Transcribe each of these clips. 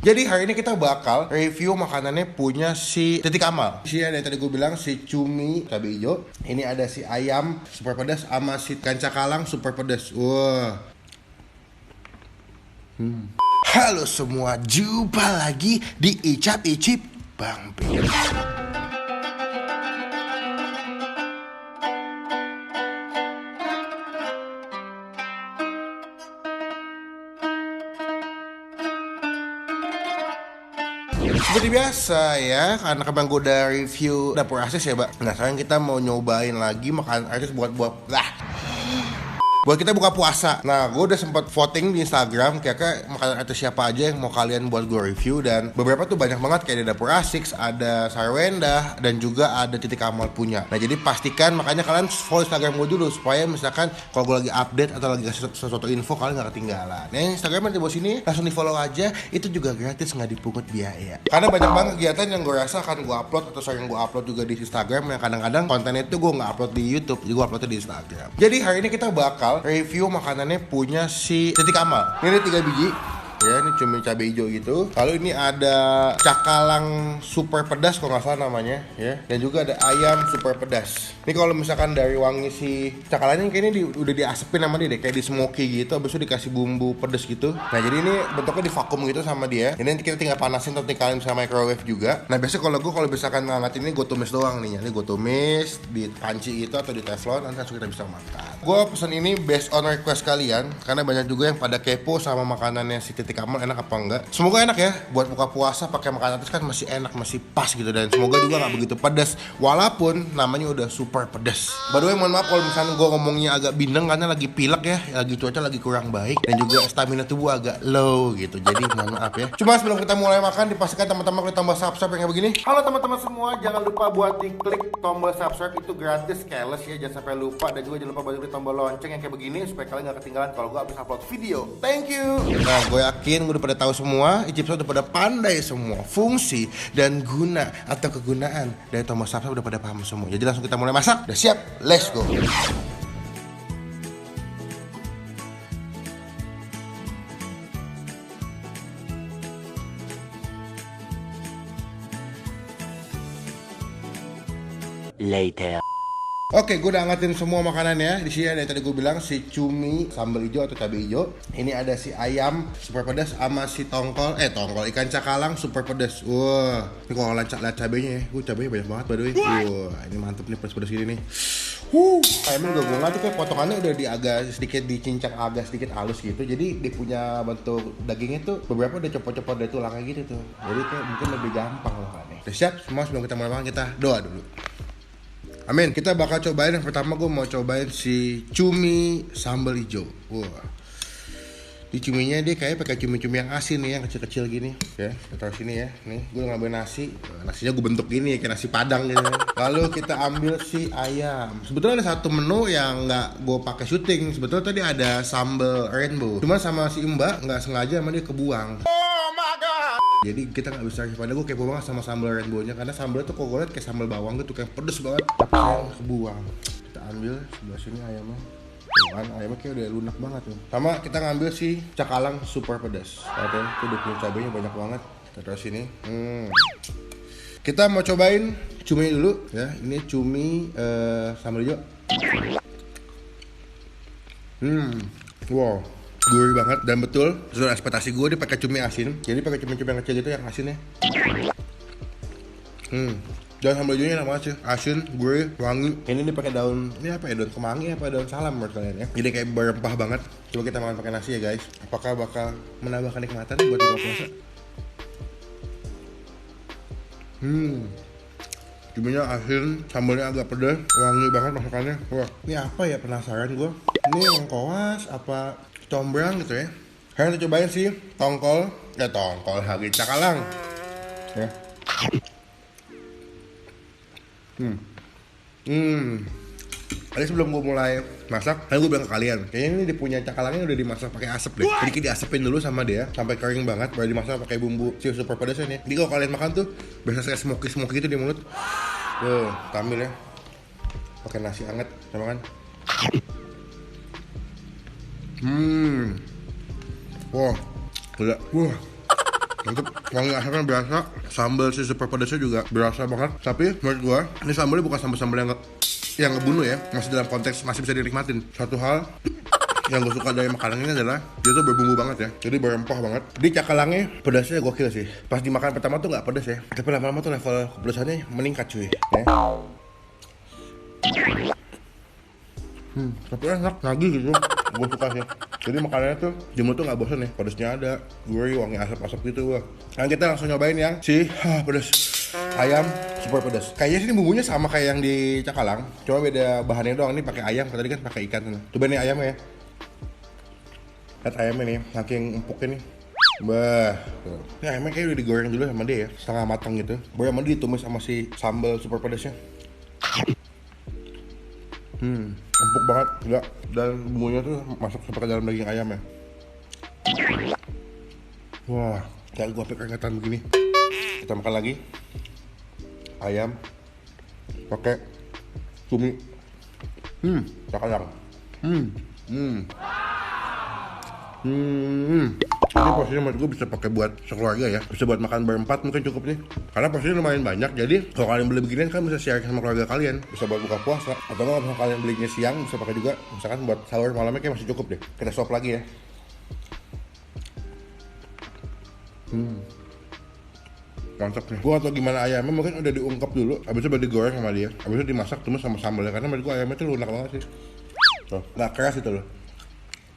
Jadi hari ini kita bakal review makanannya punya si Titik Amal. Di sini ada yang tadi gue bilang si cumi cabai hijau. Ini ada si ayam super pedas sama si ikan cakalang super pedas. Wah. Halo semua, jumpa lagi di Icap Icip Bang P. Seperti biasa ya, karena kemarin gue udah review dapur Asis ya, Mbak. Nah, sekarang kita mau nyobain lagi makanan Asis buat kita buka puasa. Nah, gue udah sempat voting di Instagram kira-kira makanan artis siapa aja yang mau kalian buat gue review. Dan beberapa tuh banyak banget, kayak di Dapur Asik, ada Sarwenda, dan juga ada Titik Amal punya. Nah, jadi pastikan makanya kalian follow Instagram gue dulu, supaya misalkan kalau gue lagi update atau lagi kasih sesuatu info, kalian gak ketinggalan. Nah, Instagram di bawah sini, langsung di follow aja. Itu juga gratis, gak dipungut biaya. Karena banyak banget kegiatan yang gue rasa akan gue upload atau sering gue upload juga di Instagram, yang kadang-kadang konten itu gue gak upload di YouTube, jadi gue uploadnya di Instagram. Jadi hari ini kita bakal review makanannya punya si Titik Amal. Ini ada 3 biji. Ya, ini cumi cabai hijau gitu. Lalu ini ada cakalang super pedas kalau nggak salah namanya, ya. Dan juga ada ayam super pedas. Ini kalau misalkan dari wangi si cakalangnya kayaknya udah diasepin sama dia deh, kayak di smoky gitu. Abis itu dikasih bumbu pedas gitu. Nah, jadi ini bentuknya divakum gitu sama dia. Ini nanti kita tinggal panasin atau tinggalin bisa microwave juga. Nah, biasanya kalau misalkan ngangatin ini gue tumis doang nih. Ini gue tumis di panci gitu atau di teflon, nanti langsung kita bisa makan. Gue pesen ini based on request kalian, karena banyak juga yang pada kepo sama makanannya si Titik Amal enak apa enggak. Semoga enak ya, buat buka puasa pakai makanan atas kan masih enak, masih pas gitu. Dan semoga juga nggak begitu pedas, walaupun namanya udah super pedas. By the way, mohon maaf kalau misalnya gue ngomongnya agak bindeng karena lagi pilek ya, lagi cuaca lagi kurang baik, dan juga stamina tubuh agak low gitu. Jadi mohon maaf ya. Cuma sebelum kita mulai makan, dipastikan teman-teman klik tombol subscribe yang kayak begini. Halo teman-teman semua, jangan lupa buat diklik tombol subscribe, itu gratis, careless ya, jangan sampai lupa. Dan juga jangan lupa buat klik tombol lonceng yang kayak begini supaya kalian nggak ketinggalan kalau gue habis upload video. Thank you. Nah, gue yakin gue udah pada tahu semua, Icip udah pada pandai semua fungsi dan guna atau kegunaan dari tombol subscribe, udah pada paham semua. Jadi langsung kita mulai masak. Udah siap? Let's go. Later. Oke, gue udah angkatin semua makanannya. Di sini ada yang tadi gue bilang si cumi sambal hijau atau cabai hijau. Ini ada si ayam super pedas sama si tongkol ikan cakalang super pedas. Wah, ini kalau lihat cabainya ya, cabainya banyak banget by the way. Wah, ini mantep nih pedas-pedas gini nih. Ayamnya juga gue ngerti kayak potongannya udah agak sedikit dicincang, agak sedikit halus gitu. Jadi dia punya bentuk dagingnya tuh beberapa udah copot-copot dari tulangnya gitu tuh. Jadi kayak mungkin lebih gampang loh kan. Udah siap semua, sebelum kita mulai makan kita doa dulu. Amin. Kita bakal cobain yang pertama, gue mau cobain si cumi sambal hijau. Wah. Di cuminya dia kayak pakai cumi-cumi yang asin nih, yang kecil-kecil gini. Ya, kita taruh sini ya. Nih, gue ngambil nasi. Nasinya gue bentuk gini kayak nasi padang gitu. Lalu kita ambil si ayam. Sebetulnya ada satu menu yang nggak gue pakai syuting. Sebetulnya tadi ada sambal rainbow. Cuma sama si Mbak nggak sengaja sama dia kebuang. Jadi kita nggak bisa, padahal gue kepo banget sama sambal rainbow-nya, karena sambalnya tuh kok gue liat kayak sambal bawang gitu, kayak pedes banget, tapi sayang kebuang. Kita ambil sebelah sini ayamnya. Tuhan, ayamnya kayak udah lunak banget tuh. Sama kita ngambil si cakalang super pedas. Ada tuh udah punya cabenya banyak banget. Kita taruh sini. Kita mau cobain cumi dulu ya. Ini cumi sambal hijau. Wow, gurih banget dan betul sesuai ekspektasi gue. Dia pakai cumi asin, jadi pakai cumi-cumi yang kecil gitu yang asin ya. Dan sambal hijaunya enak banget sih, asin, gurih, wangi. Ini pakai daun, ini apa ya, daun kemangi apa daun salam menurut kalian ya. Jadi kayak berempah banget. Coba kita makan pakai nasi ya guys. Apakah bakal menambah kenikmatan buat buka puasa? Cuminya asin, sambalnya agak pedas, wangi banget masakannya. Wah, ini apa ya, penasaran gue. Ini lengkoas apa combrang gitu ya. Kalian cobain sih tongkol lagi cakalang ya. Tadi sebelum gue mulai masak, tadi gue bilang ke kalian, kayaknya ini dia punya cakalangnya udah dimasak pakai asap deh. Jadi kita diasepin dulu sama dia sampai kering banget, baru dimasak pakai bumbu si super pedasnya nih. Jadi kalau kalian makan tuh biasa kayak smoky gitu di mulut. Tuh, ambil ya. Pakai nasi hangat, sama kan? Wah, gila. Mantep, wangi asapnya berasa, sambal si super pedasnya juga berasa banget. Tapi menurut gua, ini sambalnya bukan sambal-sambal yang ngebunuh ya, masih dalam konteks masih bisa dinikmatin. Satu hal yang gue suka dari makanan ini adalah dia tuh berbumbu banget ya, jadi berempah banget. Di cakalangnya pedasnya gokil sih. Pas dimakan pertama tuh nggak pedas ya, tapi lama-lama tuh level kepedasannya meningkat cuy. Ya. Tapi enak, nagih gitu. Gue suka sih. Jadi makanannya tuh di mulut tuh nggak bosan ya. Pedasnya ada, gurih, wangi asap-asap gitu gua. Nah kita langsung nyobain yang pedas ayam super pedas. Kayaknya sih ini bumbunya sama kayak yang di Cakalang, cuma beda bahannya doang. Ini pakai ayam, tadi kan pakai ikan. Coba nih ayamnya ya. Lihat ayamnya nih, saking empuknya nih. Bah, ini ayamnya kayak udah digoreng dulu sama dia ya, setengah matang gitu. Baru sama dia ditumis sama si sambal super pedasnya. Empuk banget, enggak, dan bumbunya tuh masuk sampai ke dalam daging ayamnya. Wah, kayak gua pakai keringetan begini. Kita makan lagi. Ayam pakai cumi. Cakalang. Ini porsinya menurut gue bisa pakai buat sekeluarga ya, bisa buat makan berempat mungkin cukup nih, karena porsinya lumayan banyak. Jadi kalau kalian beli beginian kan bisa share sama keluarga kalian, bisa buat buka puasa, atau kalau misalnya kalian belinya siang bisa pakai juga, misalkan buat sahur malamnya kayak masih cukup deh. Kita sop lagi ya. Mantap nih. Gua atau gimana ayamnya mungkin udah diungkep dulu, habis itu baru digoreng sama dia, habis itu dimasak terus sama sambalnya, karena menurut gua ayamnya tuh lunak banget sih. Tuh, nggak keras itu loh.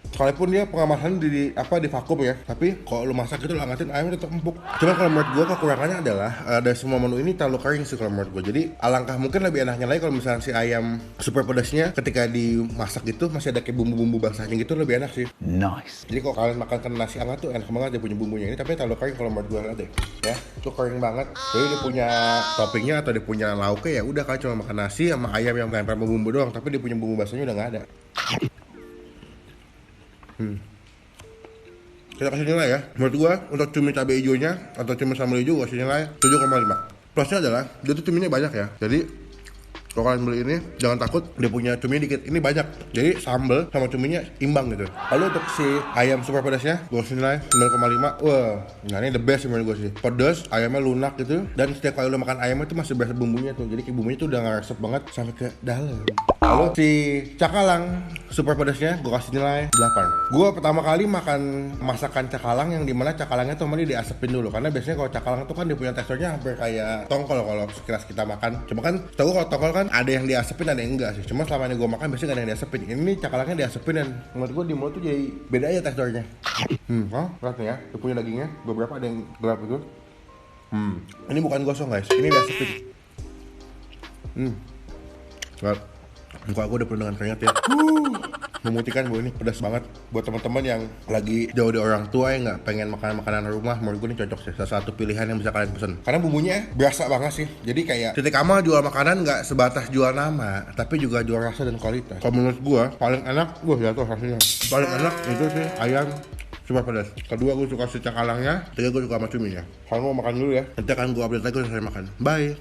Kalaupun dia pengemasan di vakum ya, tapi kalau lu masak gitu lu angetin ayamnya tetap empuk. Cuma kalau menurut gua kekurangannya adalah dari semua menu ini terlalu kering sih kalau menurut gua. Jadi alangkah mungkin lebih enaknya lagi kalau misalnya si ayam super pedasnya ketika dimasak gitu masih ada kayak bumbu-bumbu basahnya gitu, lebih enak sih. Nice. Jadi kalau kalian makan nasi hangat tuh enak banget dia punya bumbunya ini, tapi terlalu kering kalau menurut gua deh. Ya, itu kering banget. Jadi dia punya toppingnya atau dia punya lauknya ya udah kalian cuma makan nasi sama ayam yang tempel bumbu doang, tapi dia punya bumbu basahnya udah nggak ada. Kita kasih nilai ya. Menurut gua untuk cumi cabai hijaunya atau cumi sambal hijau gua kasih nilai 7,5. Plusnya adalah dia tuh cuminya banyak ya. Jadi kalau kalian beli ini jangan takut dia punya cumi dikit, ini banyak. Jadi sambal sama cuminya imbang gitu. Lalu untuk si ayam super pedasnya gua kasih nilai 9,5. Wah, nah ini the best menurut gua sih. Pedas, ayamnya lunak gitu, dan setiap kali lu makan ayamnya tuh masih berasa bumbunya tuh. Jadi kayak bumbunya tuh udah ngeresep banget sampai ke dalam. Lalu si cakalang super pedasnya gue kasih nilai 8. Gue pertama kali makan masakan cakalang yang dimana cakalangnya tuh mending diasepin dulu, karena biasanya kalau cakalang tuh kan dia punya teksturnya hampir kayak tongkol kalau sekilas kita makan. Cuma kan tahu kalau tongkol kan ada yang diasepin ada yang enggak sih. Cuma selama ini gue makan biasanya gak ada yang diasepin. Ini cakalangnya diasepin dan menurut gue di mulut tuh jadi beda aja teksturnya. Lihat nih ya, dia punya dagingnya beberapa ada yang gelap gitu. Ini bukan gosong guys, ini diasepin. Lihat. Muka aku udah penuh dengan keringat ya. Memutihkan bahwa ini pedas banget. Buat teman-teman yang lagi jauh dari orang tua yang nggak pengen makan makanan rumah, menurut gue ini cocok sih. Salah satu pilihan yang bisa kalian pesen. Karena bumbunya berasa banget sih. Jadi kayak Titik Amal jual makanan nggak sebatas jual nama, tapi juga jual rasa dan kualitas. Kalau menurut gue paling enak, gue jatuh hasilnya. Paling enak itu sih ayam super pedas. Kedua gue suka si cakalangnya. Ketiga gue suka sama cuminya. Kalian mau makan dulu ya. Nanti akan gue update lagi selesai makan. Bye.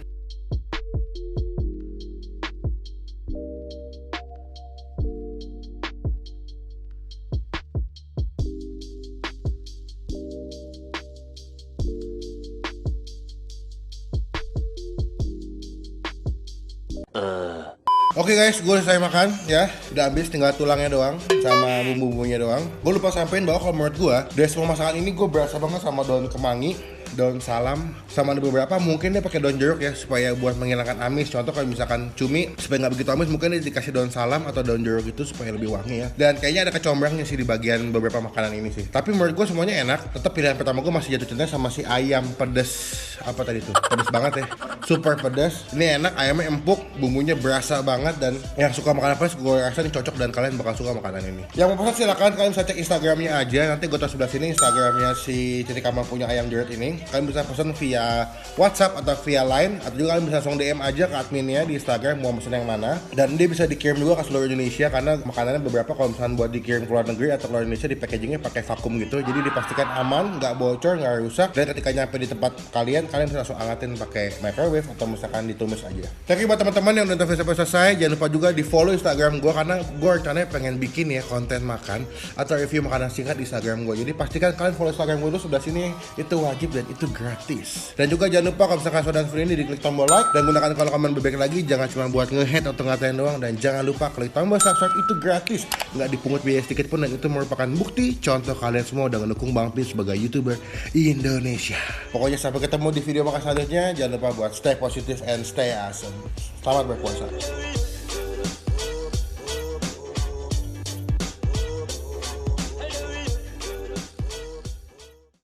Oke guys, gue selesai makan ya. Udah habis, tinggal tulangnya doang sama bumbu-bumbunya doang. Gue lupa sampein bahwa kalau menurut gue dari semua masakan ini gue berasa banget sama daun kemangi, daun salam, sama ada beberapa mungkin dia pakai daun jeruk ya supaya buat menghilangkan amis. Contoh kalau misalkan cumi supaya nggak begitu amis mungkin dia dikasih daun salam atau daun jeruk itu supaya lebih wangi ya. Dan kayaknya ada kecombrangnya sih di bagian beberapa makanan ini sih. Tapi menurut gue semuanya enak. Tetap pilihan pertama gue masih jatuh cinta sama si ayam pedas apa tadi tuh, pedas banget ya, super pedas. Ini enak, ayamnya empuk, bumbunya berasa banget, dan yang suka makanan pedas gue rasa ini cocok dan kalian bakal suka makanan ini. Yang mau pesan silakan kalian bisa cek Instagramnya aja, nanti gue taruh sebelah sini Instagramnya si Titik Amal punya ayam jerat ini. Kalian bisa pesan via WhatsApp atau via Line, atau juga kalian bisa langsung DM aja ke adminnya di Instagram mau pesan yang mana, dan dia bisa dikirim juga ke seluruh Indonesia karena makanannya beberapa kalau misalnya buat dikirim ke luar negeri atau ke luar Indonesia di packagingnya pakai vakum gitu, jadi dipastikan aman, nggak bocor, nggak rusak, dan ketika nyampe di tempat kalian bisa langsung angetin pakai microwave microwave atau misalkan ditumis aja. Thank you buat teman-teman yang nonton video sampai selesai. Jangan lupa juga di follow Instagram gue karena gue rencananya pengen bikin ya konten makan atau review makanan singkat di Instagram gue. Jadi pastikan kalian follow Instagram gue dulu sebelah sini, itu wajib dan itu gratis. Dan juga jangan lupa kalau misalkan saudara free ini diklik tombol like dan gunakan kalau komen bebek lagi, jangan cuma buat nge-hate atau ngatain doang. Dan jangan lupa klik tombol subscribe, itu gratis, nggak dipungut biaya sedikit pun, dan itu merupakan bukti contoh kalian semua udah ngedukung Bang Pin sebagai YouTuber Indonesia. Pokoknya sampai ketemu di video makan selanjutnya. Jangan lupa buat stay positive and stay awesome. Selamat berpuasa.